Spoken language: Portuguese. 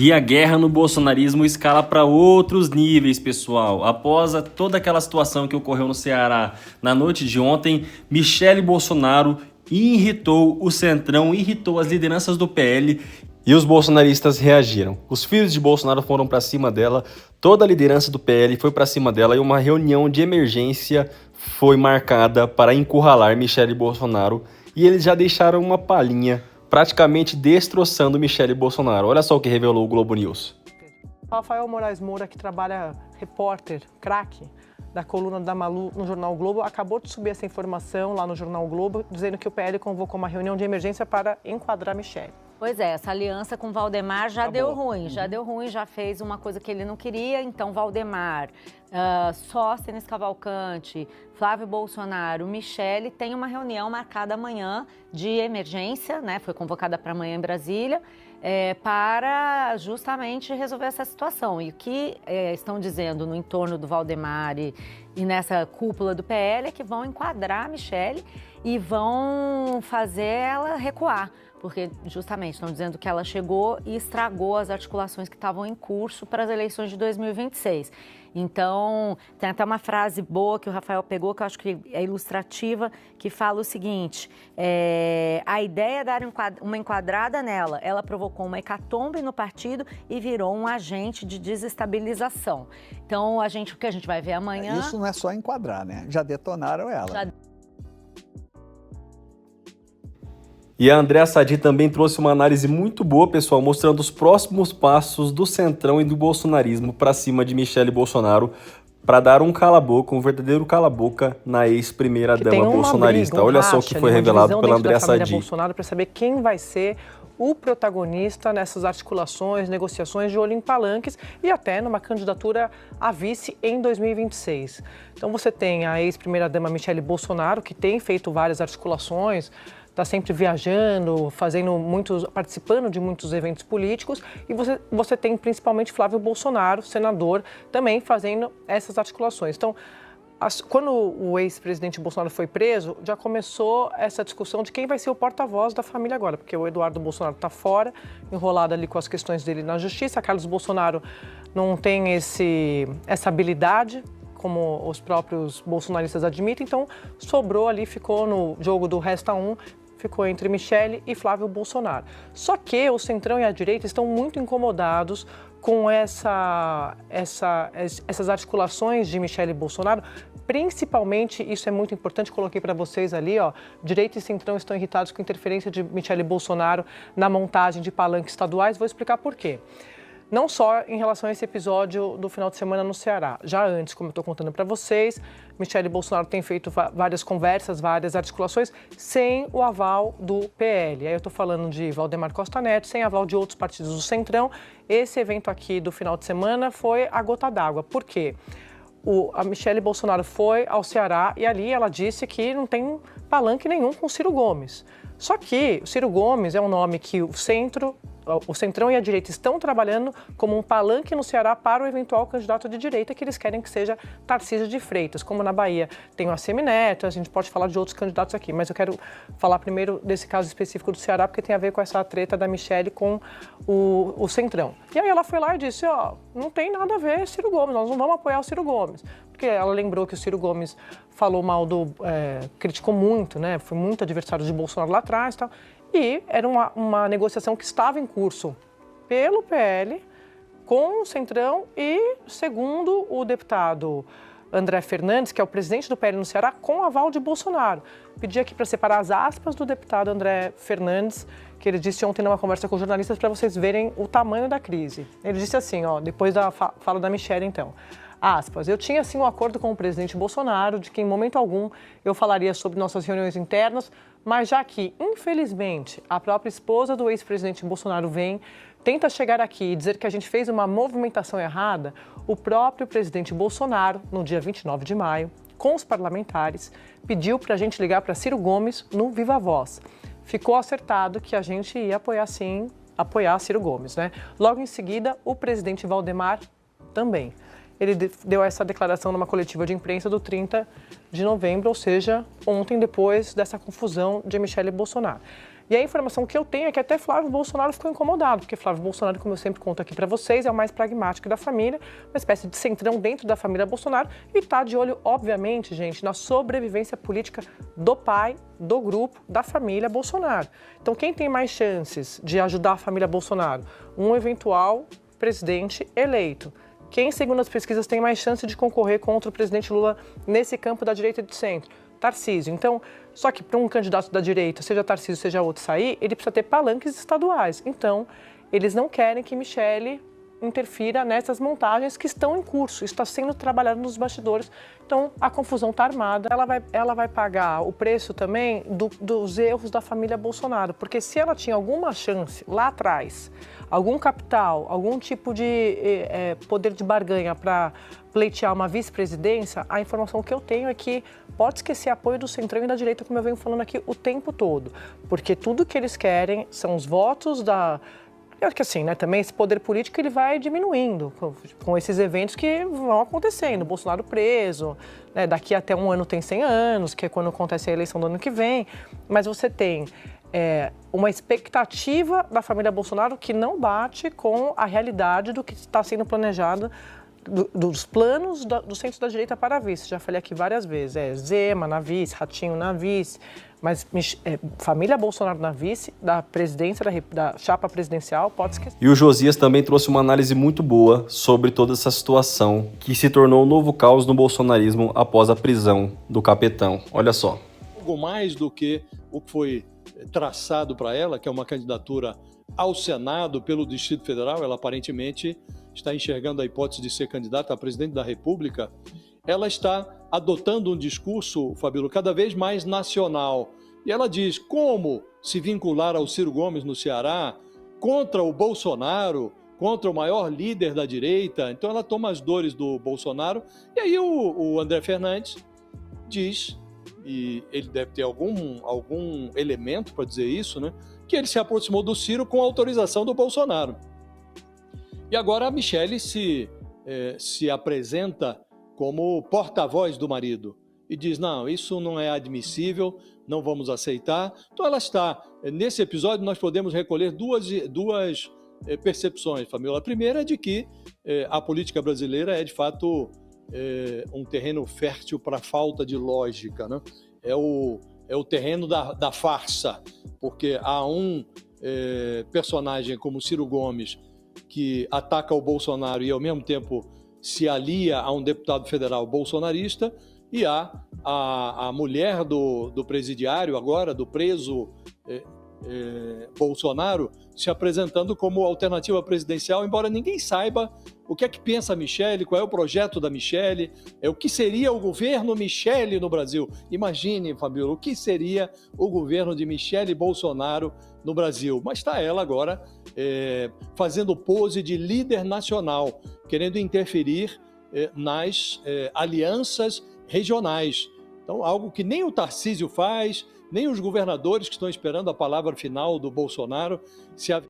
E a guerra no bolsonarismo escala para outros níveis, pessoal. Após toda aquela situação que ocorreu no Ceará na noite de ontem, Michele Bolsonaro irritou o Centrão, irritou as lideranças do PL e os bolsonaristas reagiram. Os filhos de Bolsonaro foram para cima dela, toda a liderança do PL foi para cima dela e uma reunião de emergência foi marcada para encurralar Michele Bolsonaro e eles já deixaram uma palhinha praticamente destroçando Michele Bolsonaro. Olha só o que revelou o Globo News. Rafael Moraes Moura, que trabalha repórter, craque, da coluna da Malu no Jornal Globo, acabou de subir essa informação lá no Jornal Globo, dizendo que o PL convocou uma reunião de emergência para enquadrar Michele. Pois é, essa aliança com Valdemar já deu ruim, já fez uma coisa que ele não queria, então Valdemar, Sóstenes Cavalcante, Flávio Bolsonaro, Michele tem uma reunião marcada amanhã de emergência, né? Foi convocada para amanhã em Brasília, para justamente resolver essa situação. E o que estão dizendo no entorno do Valdemar e nessa cúpula do PL é que vão enquadrar a Michele e vão fazer ela recuar. Porque justamente estão dizendo que ela chegou e estragou as articulações que estavam em curso para as eleições de 2026. Então, tem até uma frase boa que o Rafael pegou, que eu acho que é ilustrativa, que fala o seguinte: a ideia é dar uma enquadrada nela, ela provocou uma hecatombe no partido e virou um agente de desestabilização. Então, o que a gente vai ver amanhã... Isso não é só enquadrar, né? Já detonaram ela. E a Andréa Sadi também trouxe uma análise muito boa, pessoal, mostrando os próximos passos do Centrão e do bolsonarismo para cima de Michele Bolsonaro, para dar um cala-boca, um verdadeiro cala-boca na ex-primeira-dama bolsonarista. Olha só o que foi revelado pela Andréa Sadi. Bolsonaro para saber quem vai ser o protagonista nessas articulações, negociações de olho em palanques e até numa candidatura a vice em 2026. Então você tem a ex-primeira-dama Michele Bolsonaro, que tem feito várias articulações, está sempre viajando, participando de muitos eventos políticos, e você tem principalmente Flávio Bolsonaro, senador, também fazendo essas articulações. Então, quando o ex-presidente Bolsonaro foi preso, já começou essa discussão de quem vai ser o porta-voz da família agora, porque o Eduardo Bolsonaro está fora, enrolado ali com as questões dele na justiça, Carlos Bolsonaro não tem essa habilidade, como os próprios bolsonaristas admitem, então sobrou ali, ficou no jogo do resta um, ficou entre Michele e Flávio Bolsonaro. Só que o Centrão e a direita estão muito incomodados com essas articulações de Michele Bolsonaro, principalmente, isso é muito importante, coloquei para vocês ali, ó, direita e Centrão estão irritados com a interferência de Michele Bolsonaro na montagem de palanques estaduais, vou explicar por quê. Não só em relação a esse episódio do final de semana no Ceará. Já antes, como eu estou contando para vocês, Michele Bolsonaro tem feito várias conversas, várias articulações, sem o aval do PL. Aí eu estou falando de Valdemar Costa Neto, sem aval de outros partidos do Centrão. Esse evento aqui do final de semana foi a gota d'água. Por quê? A Michele Bolsonaro foi ao Ceará e ali ela disse que não tem palanque nenhum com Ciro Gomes. Só que o Ciro Gomes é um nome que o Centrão e a direita estão trabalhando como um palanque no Ceará para o eventual candidato de direita que eles querem que seja Tarcísio de Freitas. Como na Bahia tem o ACM Neto, a gente pode falar de outros candidatos aqui, mas eu quero falar primeiro desse caso específico do Ceará, porque tem a ver com essa treta da Michele com o Centrão. E aí ela foi lá e disse, não tem nada a ver Ciro Gomes, nós não vamos apoiar o Ciro Gomes. Porque ela lembrou que o Ciro Gomes falou mal criticou muito, né? Foi muito adversário de Bolsonaro lá atrás e tal. E era uma negociação que estava em curso pelo PL com o Centrão e, segundo o deputado André Fernandes, que é o presidente do PL no Ceará, com aval de Bolsonaro. Pedi aqui para separar as aspas do deputado André Fernandes, que ele disse ontem numa conversa com jornalistas para vocês verem o tamanho da crise. Ele disse assim, depois da fala da Michele, então, aspas, eu tinha sim um acordo com o presidente Bolsonaro de que em momento algum eu falaria sobre nossas reuniões internas, mas já que, infelizmente, a própria esposa do ex-presidente Bolsonaro tenta chegar aqui e dizer que a gente fez uma movimentação errada, o próprio presidente Bolsonaro, no dia 29 de maio, com os parlamentares, pediu para a gente ligar para Ciro Gomes no Viva Voz. Ficou acertado que a gente ia apoiar Ciro Gomes, né? Logo em seguida, o presidente Valdemar também. Ele deu essa declaração numa coletiva de imprensa do 30 de novembro, ou seja, ontem, depois dessa confusão de Michele Bolsonaro. E a informação que eu tenho é que até Flávio Bolsonaro ficou incomodado, porque Flávio Bolsonaro, como eu sempre conto aqui para vocês, é o mais pragmático da família, uma espécie de centrão dentro da família Bolsonaro e está de olho, obviamente, gente, na sobrevivência política do pai, do grupo, da família Bolsonaro. Então, quem tem mais chances de ajudar a família Bolsonaro? Um eventual presidente eleito. Quem, segundo as pesquisas, tem mais chance de concorrer contra o presidente Lula nesse campo da direita e do centro? Tarcísio. Então, só que para um candidato da direita, seja Tarcísio, seja outro, sair, ele precisa ter palanques estaduais. Então, eles não querem que Michele interfira nessas montagens que estão em curso, está sendo trabalhado nos bastidores. Então, a confusão está armada, ela vai pagar o preço também dos erros da família Bolsonaro, porque se ela tinha alguma chance lá atrás, algum capital, algum tipo de poder de barganha para pleitear uma vice-presidência, a informação que eu tenho é que pode esquecer apoio do centrão e da direita, como eu venho falando aqui o tempo todo, porque tudo que eles querem são os votos da... Eu acho que assim, né, também esse poder político ele vai diminuindo com esses eventos que vão acontecendo. Bolsonaro preso, né, daqui até um ano tem 100 anos, que é quando acontece a eleição do ano que vem. Mas você tem uma expectativa da família Bolsonaro que não bate com a realidade do que está sendo planejado, dos planos do centro da direita para a vice. Já falei aqui várias vezes, Zema na vice, Ratinho na vice, mas família Bolsonaro na vice, da presidência, da chapa presidencial, pode esquecer. E o Josias também trouxe uma análise muito boa sobre toda essa situação que se tornou um novo caos no bolsonarismo após a prisão do capetão. Olha só. Algo mais do que o que foi traçado para ela, que é uma candidatura ao Senado pelo Distrito Federal, ela aparentemente está enxergando a hipótese de ser candidata a presidente da República, ela está adotando um discurso, Fabíola, cada vez mais nacional. E ela diz como se vincular ao Ciro Gomes no Ceará contra o Bolsonaro, contra o maior líder da direita. Então ela toma as dores do Bolsonaro. E aí o André Fernandes diz, e ele deve ter algum elemento para dizer isso, né, que ele se aproximou do Ciro com autorização do Bolsonaro. E agora a Michele se apresenta como porta-voz do marido e diz, não, isso não é admissível, não vamos aceitar. Então ela está, nesse episódio nós podemos recolher duas percepções, Fabíola. A primeira é de que a política brasileira é de fato um terreno fértil para a falta de lógica, né? É o terreno da farsa, porque há um personagem como Ciro Gomes que ataca o Bolsonaro e ao mesmo tempo se alia a um deputado federal bolsonarista, e há a mulher do presidiário agora, do preso Bolsonaro, se apresentando como alternativa presidencial, embora ninguém saiba o que é que pensa a Michele, qual é o projeto da Michele, o que seria o governo Michele no Brasil. Imagine, Fabíola, o que seria o governo de Michele Bolsonaro no Brasil. Mas está ela agora fazendo pose de líder nacional, querendo interferir nas alianças regionais. Então, algo que nem o Tarcísio faz, nem os governadores que estão esperando a palavra final do Bolsonaro se